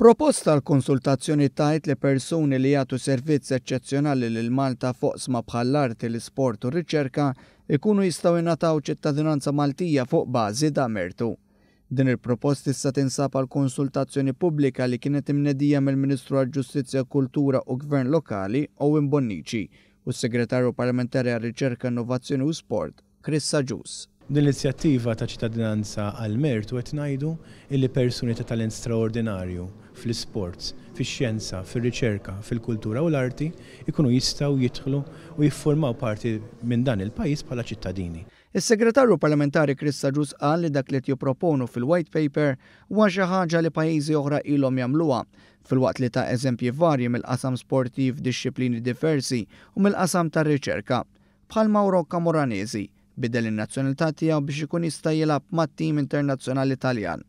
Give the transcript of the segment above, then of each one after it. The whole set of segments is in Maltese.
Proposta l-konsultazzjoni tajt li persuni li jagħtu servizz eċċezzjonali lil Malta foqsma bħall-arti, l-isport u r-riċerka ikunu jistgħu jingħataw ċittadinanza Maltija fuq bażi ta' mertu. Din il-proposta issa tinsab għal konsultazzjoni pubblika li kienet imnedija mill-Ministru għall-Ġustizzja, Kultura u Gvern Lokali Owen Bonnici u s-Segretarju Parlamentari għar-Riċerka, Innovazzjoni u Sport Chris Saġus. Din l-inizjattiva ta' ċittadinanza għal mertu qed ngħidu illi persuni ta' talent straordinarju fl-isports, fix-xjenza, fir-riċerka, fil-kultura u l-arti ikunu jistgħu jidħlu u jiffurmaw parti minn dan il-pajjiż bħala ċittadini. Is-Segretarju Parlamentari Chris Saġus qal li dak li jipproponu fil-White Paper huwa xi ħaġa li pajjiżi oħra ilhom jagħmluha, filwaqt li ta' eżempji varji mill-qasam sportiv, dixxiplini diversi u mill-qasam tar-riċerka, bħal Mauro Camoranesi bidel in-nazzjonalità tiegħu biex ikun jista' jilgħab mat-tim internazzjonali Taljan.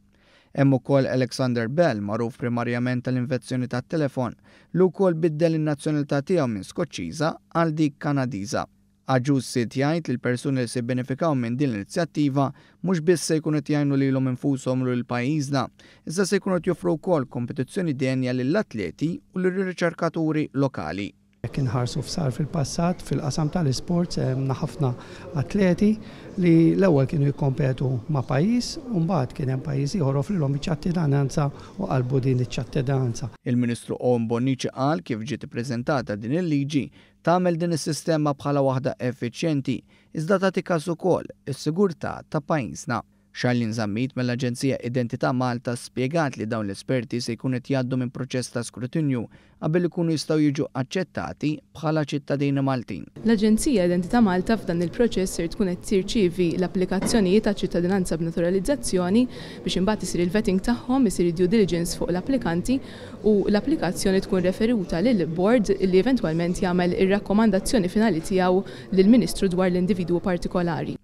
Hemm ukoll Alexander Bell, magħruf primarjament tal-invezzjoni tat-telefon, li wkoll biddel in-nazzjonalità tiegħu minn Skoċċiża għal dik Kanadiża. Aġus Sid jgħid li l-persuni li se jibbenefikaw minn din l-inizjattiva mhux biss se jkunu qed jgħinu lilhom infushom lil pajjiżna, iżda se jkunu qed joffru wkoll kompetizzjoni denja lill-atleti u lir-riċerkaturi lokali. Jekk inħarsu f'sar fil-passat fil-qasam tal-isports hemm ħafna atleti li l-ewwel kienu jikkompetu ma' pajjiż u mbagħad kien hemm pajjiż ieħor offrilhom iċ-ċittadinanza u qalbu din iċ-ċittadinanza. Il-Ministru Owen Bonnici qal kif ġiet ippreżentata din il-liġi tagħmel din is-sistema bħala waħda effiċjenti iżda tagħti każ ukoll is-sigurtà ta' pajjiżna. Charlene Zammit mill-Aġenzija Identità Malta spjegat li dawn l-esperti se jkunu qed jgħaddu minn proċess ta' skrutinju qabel ikunu jistgħu jiġu aċċettati bħala ċittadini Maltin. L-Aġenzija Identità Malta f'dan il-proċess se tkun qed tirċievi l-applikazzjonijiet ta' ċittadinanza b'naturalizzazzjoni biex imbagħad isir il-vetting tagħhom, isir due diligence fuq l-applikanti u l-applikazzjoni tkun referuta lil board li eventwalment jagħmel ir-rakkomandazzjoni finali tiegħu lill-Ministru dwar l-individwu partikolari.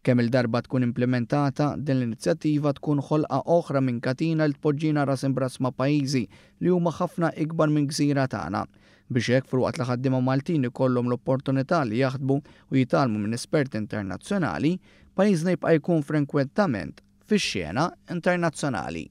Kemm il-darba tkun implementata, din l-inizjattiva tkun ħolqa oħra minn katina li tpoġġina ras imbras ma' pajjiżi li huma ħafna ikbar minn gżira tagħna. Biex hekk filwaqt li ħaddiema Maltin ikollhom l-opportunità li jaħdmu u jitalmu minn esperti internazzjonali, pajjiżna jibqa' jkun frekwentament fix-xena internazzjonali.